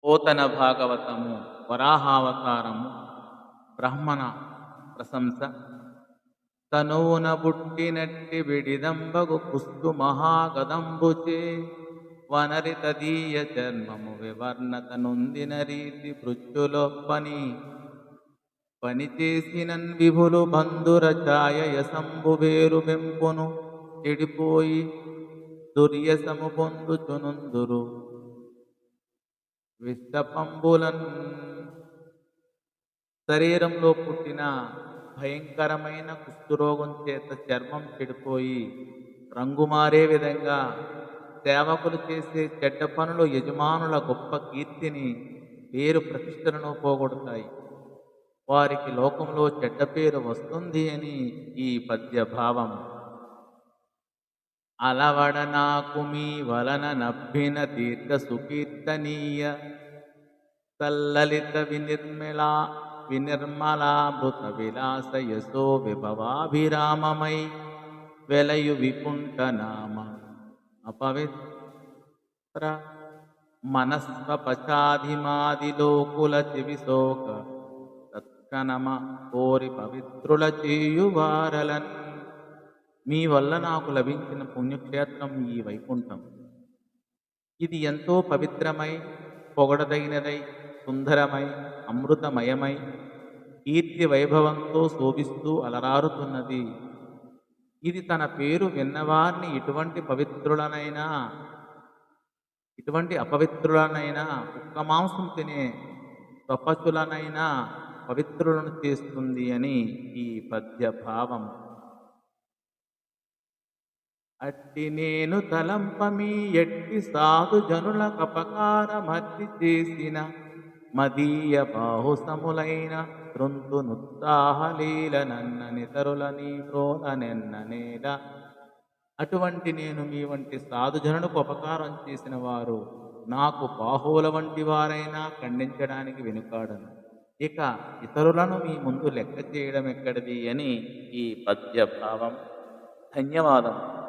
పోతన భాగవతము వరాహావతారము బ్రహ్మణ ప్రశంస తనువున బుట్టినట్టి విడిదంబగు కుస్తు మహాగదంబుచే వనరి తదీయ చర్మము వివర్ణత నొందిన రీతి మృత్యులొప్పని పనిచేసినన్ విభులు బంధుర ఛాయయ సంభువేరు వెంపును చెడిపోయి దుర్యసము పొందుచునుందురు విస్తపంబులన్. శరీరంలో పుట్టిన భయంకరమైన కుష్ఠరోగం చేత చర్మం చెడిపోయి రంగు మారే విధంగా సేవకులు చేసే చెడ్డ పనులు యజమానుల గొప్ప కీర్తిని పేరు ప్రతిష్టలను పోగొడతాయి. వారికి లోకంలో చెడ్డ పేరు వస్తుంది అని ఈ పద్య భావం. అలవడ నాకు మీ వలన నవ్విన దీర్ఘ సుకీర్తనీయ సల్లలిత వినిర్మలామృత విలాస యశో విభవాభిరామమై వెలయు వికుంఠ నామ అపవిత్ర మనస్వపచాధిమాదిలోకుల చివిశోక తత్కనమ కోరి పవిత్రుల చేయువారలన్. మీ వల్ల నాకు లభించిన పుణ్యక్షేత్రం ఈ వైకుంఠం. ఇది ఎంతో పవిత్రమై పొగడదగినదై సుందరమై అమృతమయమై కీర్తి వైభవంతో శోభిస్తూ అలరారుతున్నది. ఇది తన పేరు విన్నవారిని ఇటువంటి అపవిత్రులనైనా కుక్క మాంసం తినే స్వపశులనైనా పవిత్రులను చేస్తుంది అని ఈ పద్య భావం. అట్టి నేను తలంపమీ ఎట్టి సాధు జనుల కపకారమర్చి చేసిన మదీయ బాహుసములైన తృంతునుత్సాహలీల నన్ననితరుల నీ మ్రోలనెన్ననేల. అటువంటి నేను మీ వంటి సాధుజనులకు ఉపకారం చేసిన వారు నాకు బాహువుల వంటి వారైనా ఖండించడానికి వెనుకాడను. ఇక ఇతరులను మీ ముందు లెక్క చేయడం ఎక్కడిది అని ఈ పద్య భావం. ధన్యవాదం.